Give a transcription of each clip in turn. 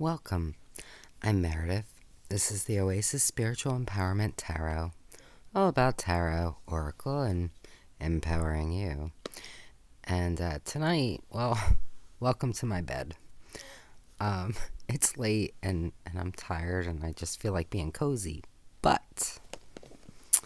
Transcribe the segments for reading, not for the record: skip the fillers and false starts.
Welcome. I'm Meredith. This is the Oasis Spiritual Empowerment Tarot. All about tarot, oracle, and empowering you. And tonight, welcome to my bed. It's late and I'm tired and I just feel like being cozy. But I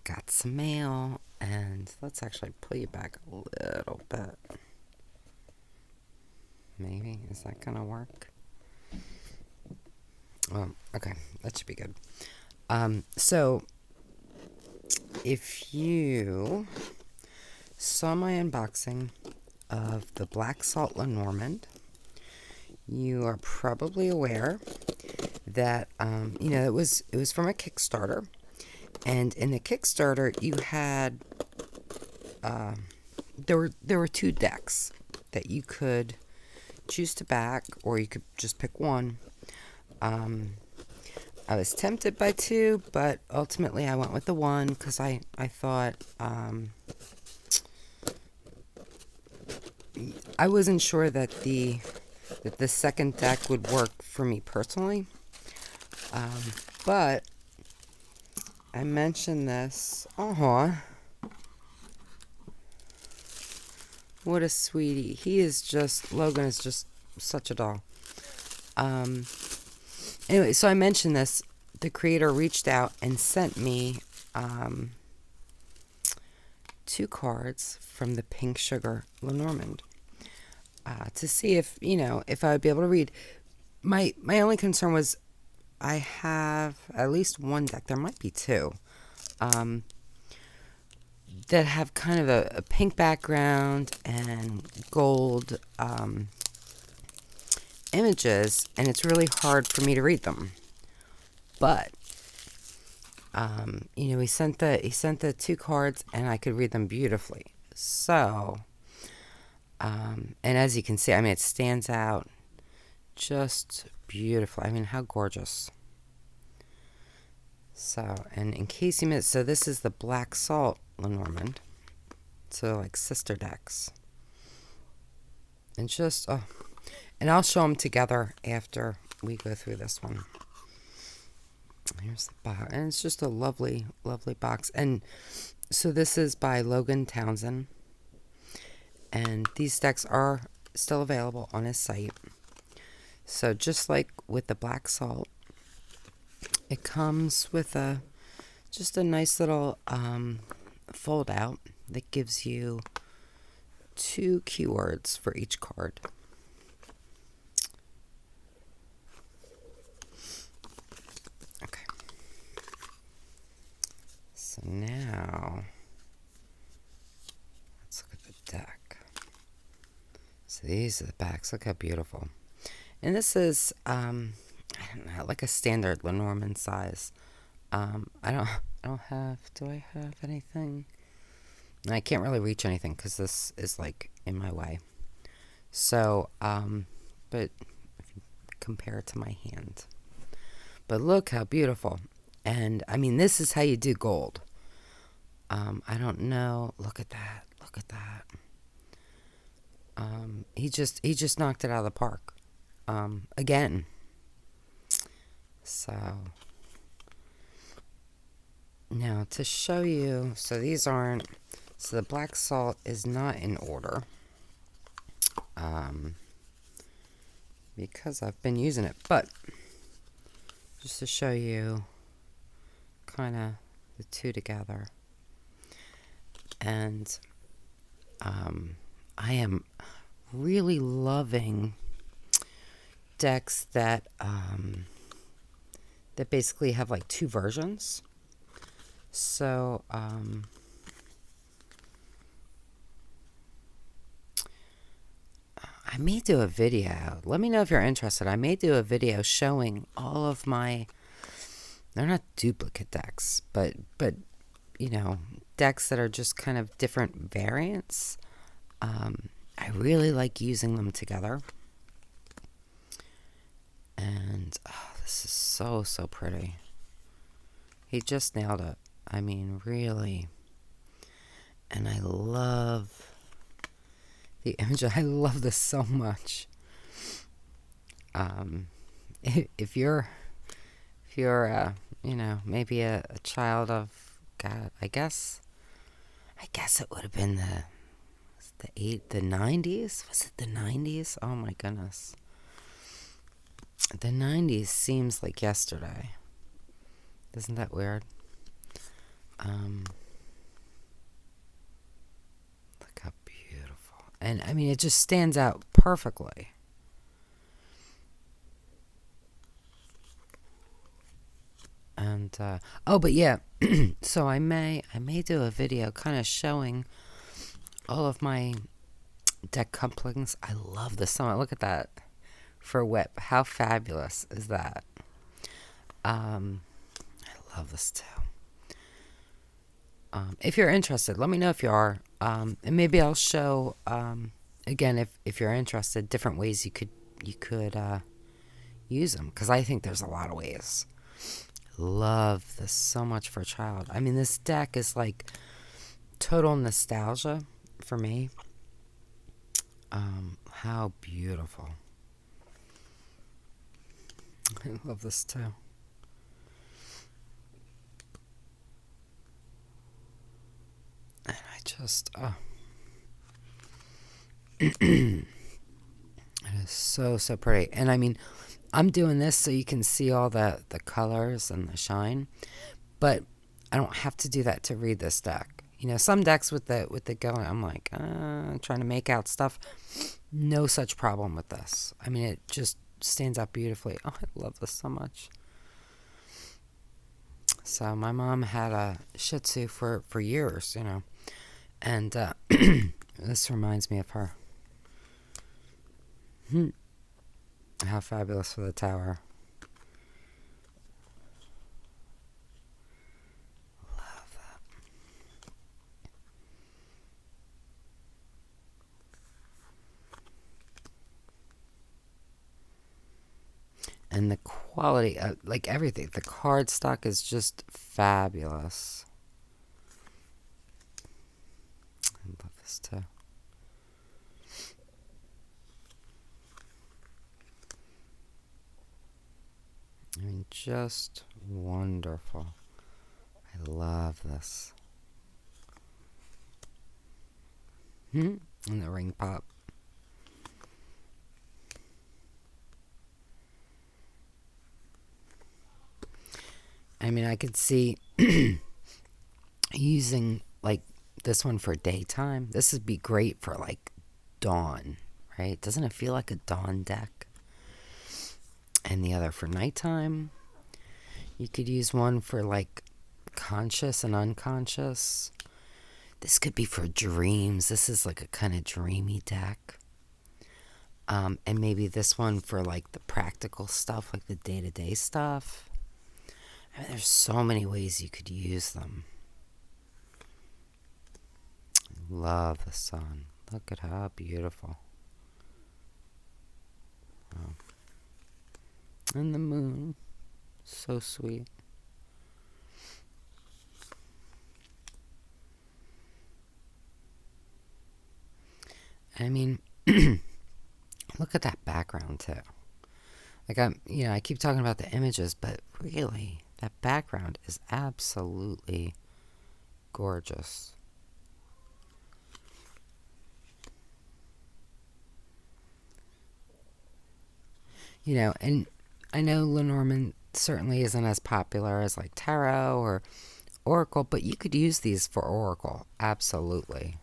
got some mail and let's actually pull you back a little bit. Maybe. Is that going to work? Okay, that should be good. So, if you saw my unboxing of the Black Salt Lenormand, you are probably aware that, it was from a Kickstarter. And in the Kickstarter, you had, there were two decks that you could choose to back, or you could just pick one. I was tempted by two, but ultimately I went with the one because I thought I wasn't sure that the second deck would work for me personally. But I mentioned this. What a sweetie. Logan is just such a doll. Anyway, so I mentioned this. The creator reached out and sent me two cards from the Pink Sugar Lenormand to see if I would be able to read. My only concern was I have at least one deck. There might be two that have kind of a pink background and gold images, and it's really hard for me to read them. But he sent the two cards and I could read them beautifully. So and as you can see, it stands out just beautiful. How gorgeous. So, and in case you missed, so this is the Black Salt Lenormand. So like sister decks. And just and I'll show them together after we go through this one. Here's the box. And it's just a lovely, lovely box. And so this is by Logan Townsend. And these decks are still available on his site. So just like with the Black Salt, it comes with just a nice little fold out that gives you two keywords for each card. So now, let's look at the deck. So these are the backs. Look how beautiful. And this is, like a standard Lenormand size. Do I have anything? I can't really reach anything because this is like in my way. So, but if you compare it to my hand. But look how beautiful. And this is how you do gold. I don't know. Look at that. Look at that. He just knocked it out of the park. Again. So now to show you, so the Black Salt is not in order. Because I've been using it, but just to show you kind of the two together. And I am really loving decks that basically have like two versions. So I may do a video. Let me know if you're interested. I may do a video showing all of my, they're not duplicate decks, but decks that are just kind of different variants. I really like using them together. And this is so pretty. He just nailed it. Really. And I love the image. I love this so much. if you're maybe a child of God, I guess it would have been the 90s. Was it the 90s? Oh my goodness. The 90s seems like yesterday. Isn't that weird? Look how beautiful. And I mean, it just stands out perfectly. And but yeah, so I may do a video kind of showing all of my deck couplings. I love this so much. Look at that for whip. How fabulous is that? I love this too. If you're interested, let me know if you are. And maybe I'll show again if you're interested, different ways you could use them, because I think there's a lot of ways. Love this so much for a child. I mean, this deck is like total nostalgia for me. How beautiful. I love this too. And I just, it is so pretty. And I mean, I'm doing this so you can see all the colors and the shine, but I don't have to do that to read this deck. You know, some decks with the going, I'm like, trying to make out stuff. No such problem with this. I mean, it just stands out beautifully. Oh, I love this so much. So my mom had a Shih Tzu for years, and this reminds me of her. How fabulous for the tower. Love that. And the quality, like everything, the cardstock is just fabulous. I love this too. I mean, just wonderful. I love this. And the ring pop. I mean, I could see using like this one for daytime. This would be great for like dawn, right? Doesn't it feel like a dawn deck? And the other for nighttime. You could use one for like conscious and unconscious. This could be for dreams. This is like a kind of dreamy deck. And maybe this one for like the practical stuff, like the day-to-day stuff. I mean, there's so many ways you could use them. Love the sun. Look at how beautiful. Oh. And the moon. So sweet. I mean, look at that background too. Like I keep talking about the images, but really, that background is absolutely gorgeous. And I know Lenormand certainly isn't as popular as like tarot or oracle, but you could use these for oracle. Absolutely.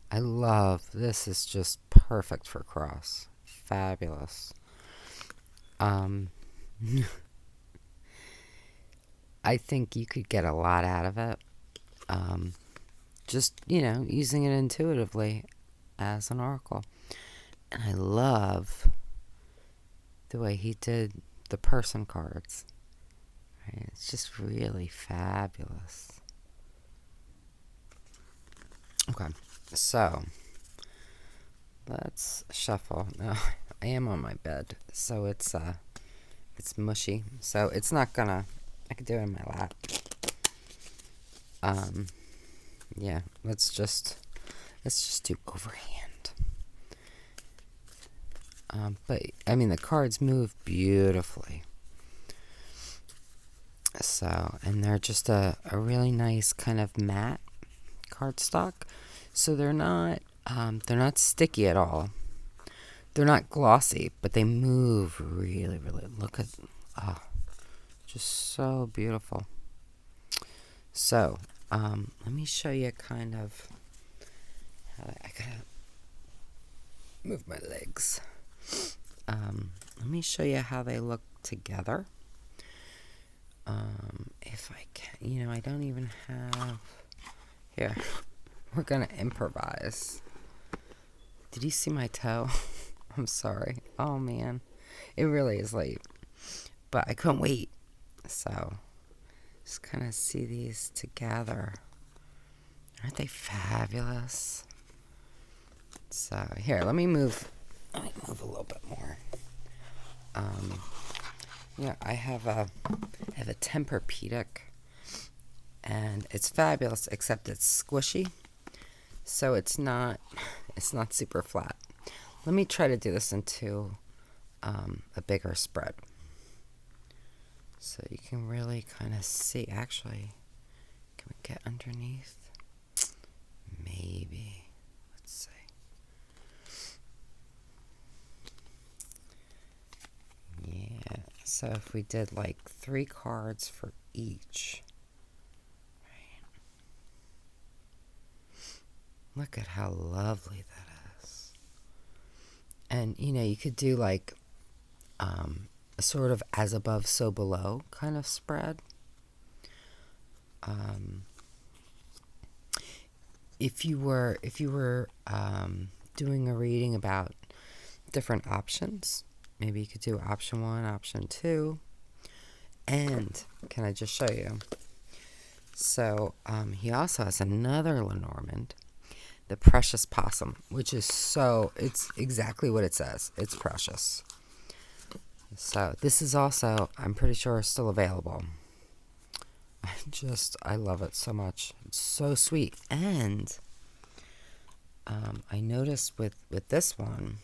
I love this. Is just perfect for cross. Fabulous. I think you could get a lot out of it. Just, using it intuitively as an oracle. And I love the way he did the person cards. Right? It's just really fabulous. Okay, so let's shuffle. Now, I am on my bed, so it's mushy. So it's not gonna. I could do it in my lap. Yeah. Let's just do overhand. But I mean, the cards move beautifully. So, and they're just a really nice kind of matte cardstock. So they're not sticky at all. They're not glossy, but they move really, really. Look at, oh, just so beautiful. So, let me show you kind of how I gotta move my legs. Let me show you how they look together. If I can, I don't even have. Here, we're gonna improvise. Did you see my toe? I'm sorry. Oh man, it really is late, but I couldn't wait. So, just kind of see these together. Aren't they fabulous? So here, let me move a little bit more. I have a Tempur-Pedic, and it's fabulous, except it's squishy, so it's not super flat. Let me try to do this into a bigger spread, so you can really kind of see. Actually, can we get underneath? Maybe. Let's see. Yeah. So if we did like 3 cards for each. Right. Look at how lovely that is. And you could do like a sort of as above so below kind of spread. If you were doing a reading about different options, maybe you could do option 1, option 2. And can I just show you? So he also has another Lenormand, the Precious Possum, which is it's exactly what it says. It's precious. So this is also, I'm pretty sure, still available. I love it so much. It's so sweet. And I noticed with this one,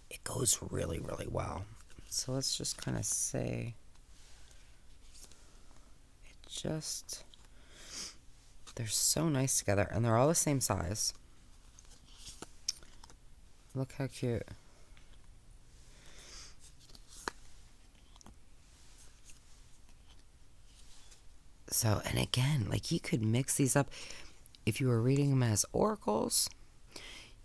it goes really, really well. So let's just kind of say, they're so nice together, and they're all the same size. Look how cute. So, and again, like you could mix these up. If you were reading them as oracles,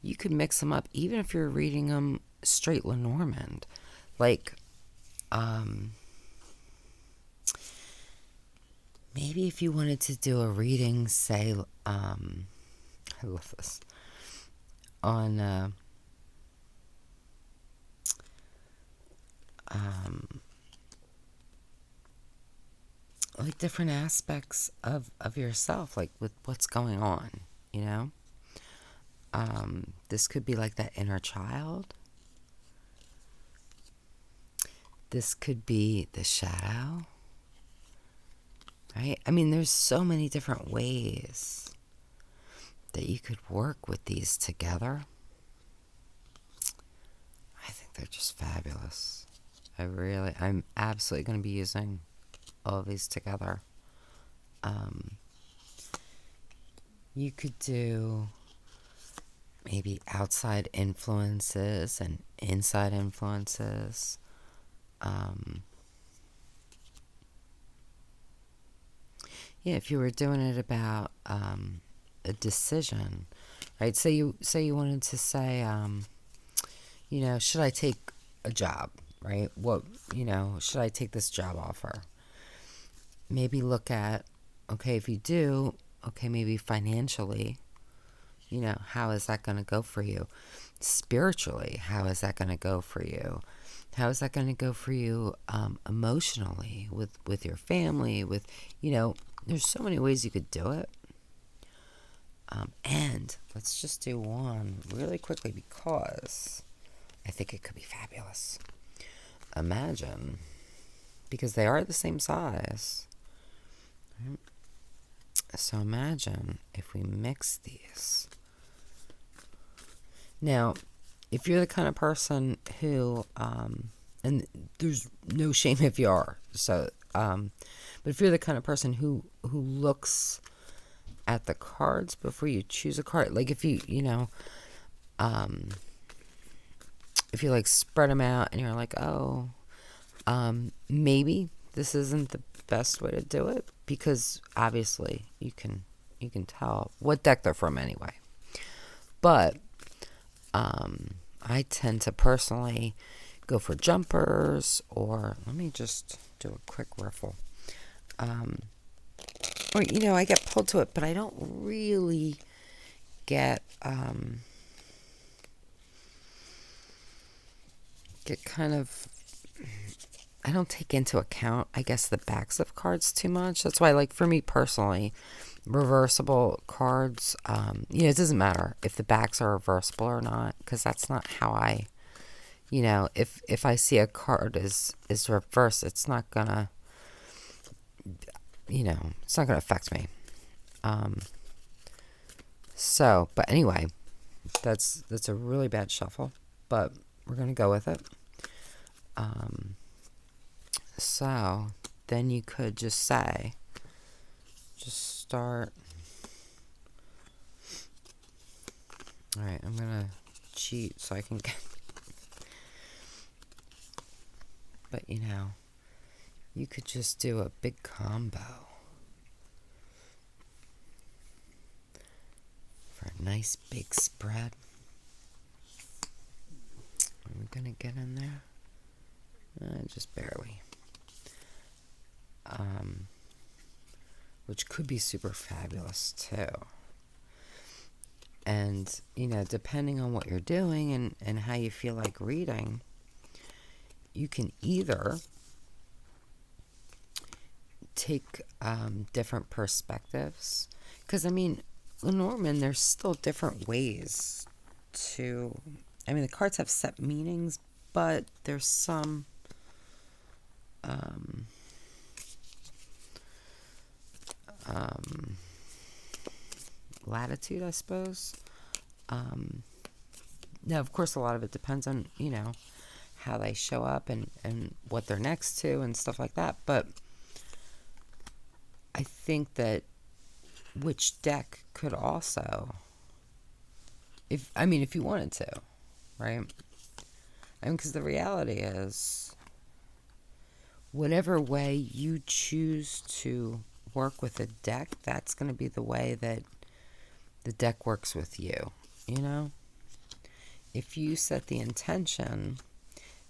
you could mix them up, even if you're reading them straight Lenormand. Like, maybe if you wanted to do a reading, say, I love this, on, like different aspects of yourself, like with what's going on, this could be like that inner child. This could be the shadow, right? I mean, there's so many different ways that you could work with these together. I think they're just fabulous. I'm absolutely going to be using all of these together. You could do maybe outside influences and inside influences. Yeah, if you were doing it about a decision, right? Say you wanted to say, should I take a job, right? What, should I take this job offer? Maybe look at, okay, if you do, okay, maybe financially, how is that going to go for you? Spiritually, how is that going to go for you? How is that going to go for you emotionally, with your family, with, there's so many ways you could do it. And let's just do one really quickly, because I think it could be fabulous. Imagine, because they are the same size. Right? So imagine if we mix these. Now, if you're the kind of person who, and there's no shame if you are, so, but if you're the kind of person who looks at the cards before you choose a card, like if you, if you like spread them out and you're like, oh, maybe this isn't the best way to do it, because obviously you can tell what deck they're from anyway. But I tend to personally go for jumpers, or let me just do a quick riffle. Or, I get pulled to it, but I don't really get kind of, I don't take into account, I guess, the backs of cards too much. That's why, like, for me personally, reversible cards, it doesn't matter if the backs are reversible or not, because that's not how I, if I see a card is reversed, it's not gonna, it's not gonna affect me. But anyway, that's a really bad shuffle, but we're gonna go with it. So then you could just say, just start. All right, I'm gonna cheat so I can get. But you could just do a big combo for a nice big spread. Are we gonna get in there? Just barely. Which could be super fabulous too. And, depending on what you're doing and how you feel like reading, you can either take different perspectives. Because, Lenormand, there's still different ways to... the cards have set meanings, but there's some... latitude, I suppose. Now, of course, a lot of it depends on, how they show up and what they're next to and stuff like that. But I think that which deck could also, if you wanted to, right? Because the reality is, whatever way you choose to work with a deck, that's going to be the way that the deck works with you, If you set the intention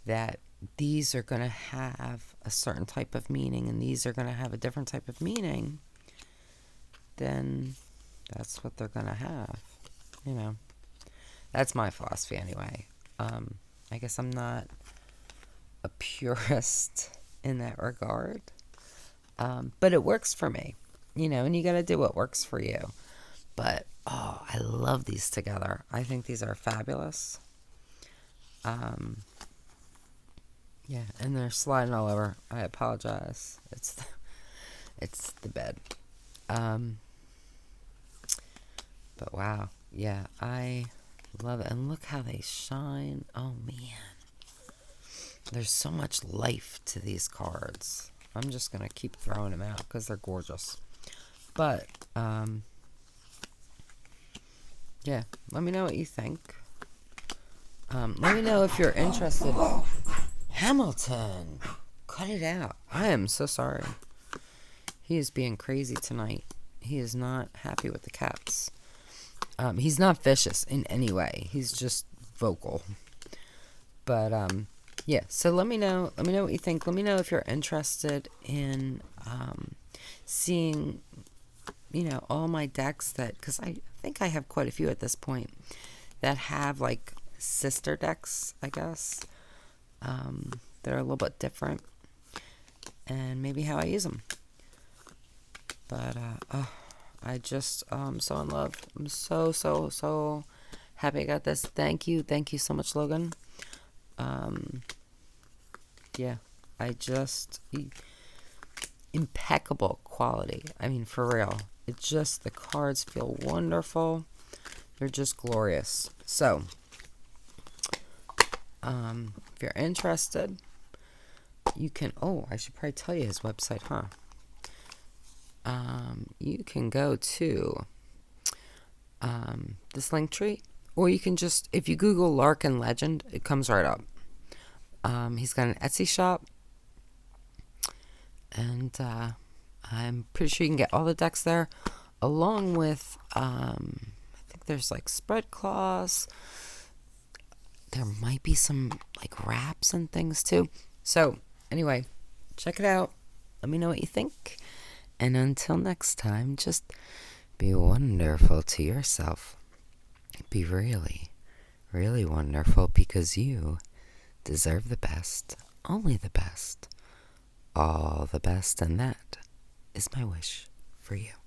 that these are going to have a certain type of meaning and these are going to have a different type of meaning, then that's what they're going to have, That's my philosophy anyway. I guess I'm not a purist in that regard. But it works for me, and you got to do what works for you. But, I love these together. I think these are fabulous. Yeah, and they're sliding all over. I apologize. It's the bed. But wow. Yeah, I love it. And look how they shine. Oh, man. There's so much life to these cards. I'm just going to keep throwing them out because they're gorgeous. But, yeah, let me know what you think. Let me know if you're interested. Hamilton, cut it out. I am so sorry. He is being crazy tonight. He is not happy with the cats. He's not vicious in any way. He's just vocal. But, yeah, so let me know what you think. Let me know if you're interested in seeing, all my decks because I think I have quite a few at this point that have, like, sister decks, I guess. They're a little bit different. And maybe how I use them. But, I just, so in love. I'm so, so, so happy I got this. Thank you so much, Logan. Yeah, impeccable quality. For real. The cards feel wonderful. They're just glorious. So, If you're interested, you can. Oh, I should probably tell you his website, huh? You can go to this link tree, or you can just, if you Google Larkin Legend, it comes right up. He's got an Etsy shop, and I'm pretty sure you can get all the decks there, along with I think there's like spread cloths. There might be some like wraps and things too. So anyway, check it out. Let me know what you think. And until next time, just be wonderful to yourself. Be really, really wonderful, because you deserve the best, only the best, all the best, and that is my wish for you.